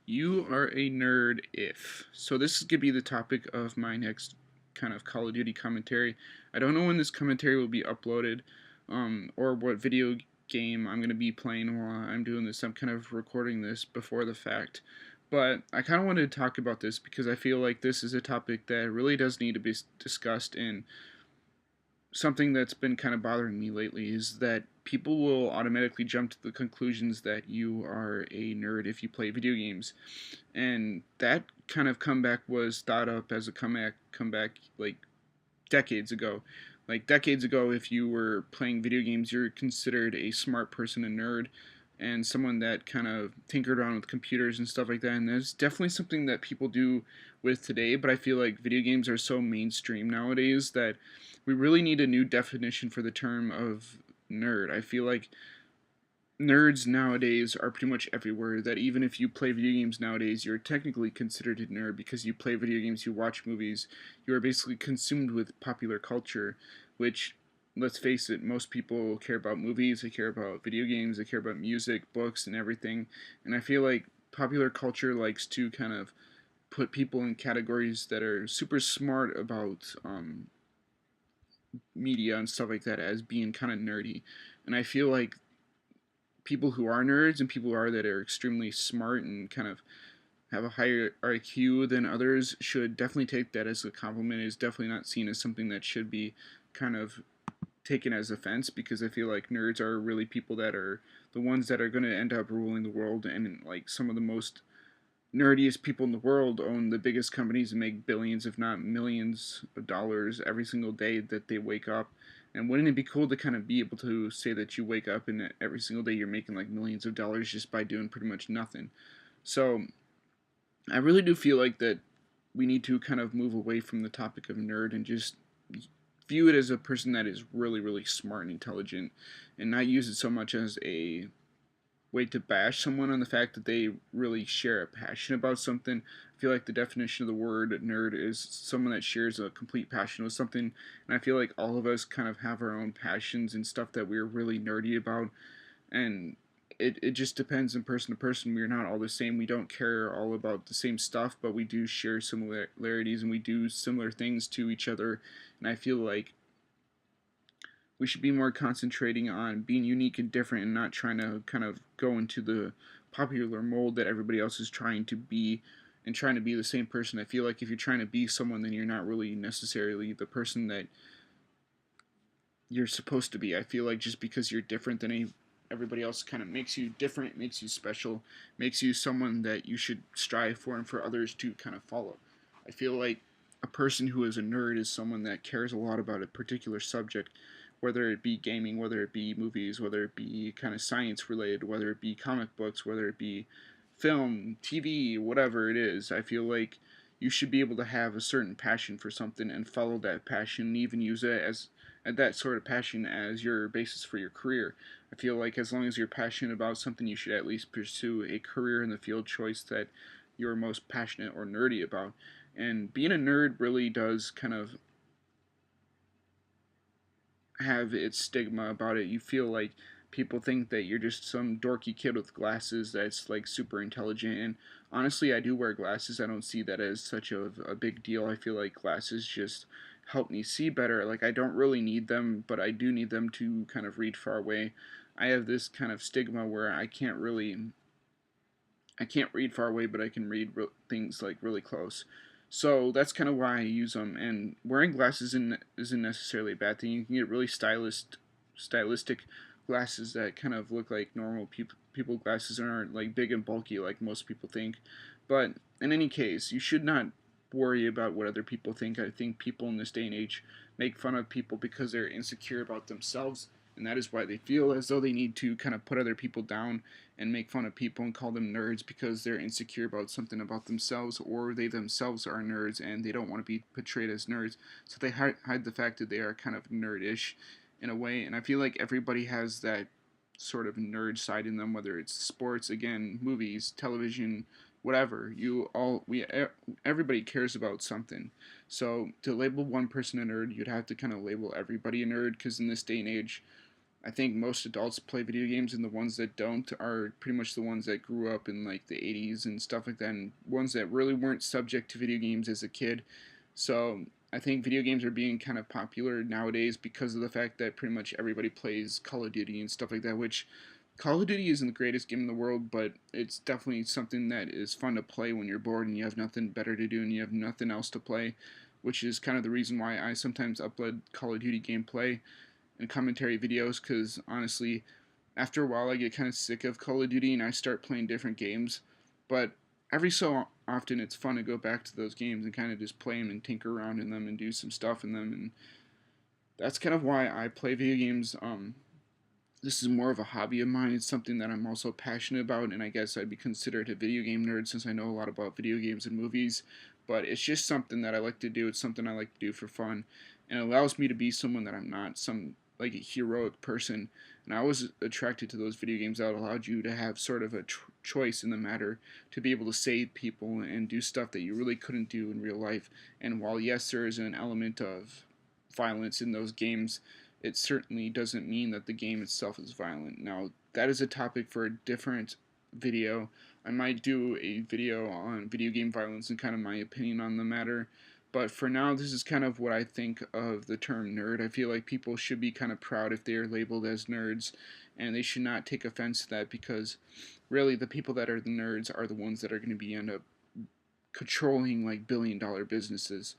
You are a nerd if. So this is going to be the topic of my next kind of Call of Duty commentary. I don't know when this commentary will be uploaded, or what video game I'm going to be playing while I'm doing this. I'm kind of recording this before the fact. But I kind of wanted to talk about this because I feel like this is a topic that really does need to be discussed, and something that's been kind of bothering me lately is that people will automatically jump to the conclusions that you are a nerd if you play video games. And that kind of comeback was thought up as a comeback like decades ago. Like decades ago, if you were playing video games, you're considered a smart person, a nerd, and someone that kind of tinkered around with computers and stuff like that. And there's definitely something that people do with today, but I feel like video games are so mainstream nowadays that we really need a new definition for the term of nerd. I feel like nerds nowadays are pretty much everywhere, that even if you play video games nowadays, you're technically considered a nerd because you play video games, you watch movies, you are basically consumed with popular culture, which, let's face it, most people care about movies, they care about video games, they care about music, books, and everything. And I feel like popular culture likes to kind of put people in categories that are super smart about media and stuff like that as being kind of nerdy. And I feel like people who are nerds and people who are that are extremely smart and kind of have a higher IQ than others should definitely take that as a compliment. Is definitely not seen as something that should be kind of taken as offense, because I feel like nerds are really people that are the ones that are going to end up ruling the world, and like some of the most nerdiest people in the world own the biggest companies and make billions, if not millions, of dollars every single day that they wake up. And wouldn't it be cool to kind of be able to say that you wake up and every single day you're making like millions of dollars just by doing pretty much nothing? So I really do feel like that we need to kind of move away from the topic of nerd and just view it as a person that is really, really smart and intelligent, and not use it so much as a way to bash someone on the fact that they really share a passion about something. I feel like the definition of the word nerd is someone that shares a complete passion with something, and I feel like all of us kind of have our own passions and stuff that we're really nerdy about, and it just depends on person to person. We're not all the same. We don't care all about the same stuff, but we do share similarities and we do similar things to each other, and I feel like we should be more concentrating on being unique and different and not trying to kind of go into the popular mold that everybody else is trying to be, and trying to be the same person. I feel like if you're trying to be someone, then you're not really necessarily the person that you're supposed to be. I feel like just because you're different than everybody else kind of makes you different, makes you special, makes you someone that you should strive for and for others to kind of follow. I feel like a person who is a nerd is someone that cares a lot about a particular subject, whether it be gaming, whether it be movies, whether it be kind of science related, whether it be comic books, whether it be film, TV, whatever it is. I feel like you should be able to have a certain passion for something and follow that passion, and even use it as that sort of passion as your basis for your career. I feel like as long as you're passionate about something, you should at least pursue a career in the field choice that you're most passionate or nerdy about. And being a nerd really does kind of have its stigma about it. You feel like people think that you're just some dorky kid with glasses that's like super intelligent. And honestly, I do wear glasses. I don't see that as such a big deal. I feel like glasses just help me see better. Like, I don't really need them, but I do need them to kind of read far away. I have this kind of stigma where I can't read far away, but I can read things like really close. So that's kind of why I use them. And wearing glasses isn't necessarily a bad thing. You can get really stylistic glasses that kind of look like normal people glasses and aren't like big and bulky like most people think. But in any case, you should not worry about what other people think. I think people in this day and age make fun of people because they're insecure about themselves, and that is why they feel as though they need to kind of put other people down and make fun of people and call them nerds because they're insecure about something about themselves, or they themselves are nerds and they don't want to be portrayed as nerds, so they hide the fact that they are kind of nerdish in a way. And I feel like everybody has that sort of nerd side in them, whether it's sports, again, movies, television, whatever. Everybody cares about something. So to label one person a nerd, you'd have to kind of label everybody a nerd, because in this day and age, I think most adults play video games, and the ones that don't are pretty much the ones that grew up in like the 80s and stuff like that, and ones that really weren't subject to video games as a kid. So I think video games are being kind of popular nowadays because of the fact that pretty much everybody plays Call of Duty and stuff like that, which Call of Duty isn't the greatest game in the world, but it's definitely something that is fun to play when you're bored and you have nothing better to do and you have nothing else to play, which is kind of the reason why I sometimes upload Call of Duty gameplay and commentary videos, because honestly, after a while I get kind of sick of Call of Duty and I start playing different games. But every so often it's fun to go back to those games and kind of just play them and tinker around in them and do some stuff in them, and that's kind of why I play video games. This is more of a hobby of mine. It's something that I'm also passionate about, and I guess I'd be considered a video game nerd since I know a lot about video games and movies. But it's just something that I like to do. It's something I like to do for fun, and it allows me to be someone that I'm not, some like a heroic person. And I was attracted to those video games that allowed you to have sort of a choice in the matter, to be able to save people and do stuff that you really couldn't do in real life. And while yes, there is an element of violence in those games, it certainly doesn't mean that the game itself is violent. Now, that is a topic for a different video. I might do a video on video game violence and kind of my opinion on the matter. But for now, this is kind of what I think of the term nerd. I feel like people should be kind of proud if they are labeled as nerds, and they should not take offense to that, because really the people that are the nerds are the ones that are going to be end up controlling like billion-dollar businesses.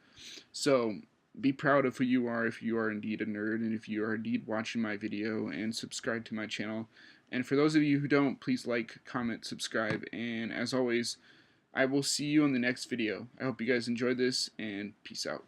So be proud of who you are if you are indeed a nerd, and if you are indeed watching my video, and subscribe to my channel. And for those of you who don't, please like, comment, subscribe, and as always, I will see you in the next video. I hope you guys enjoyed this, and peace out.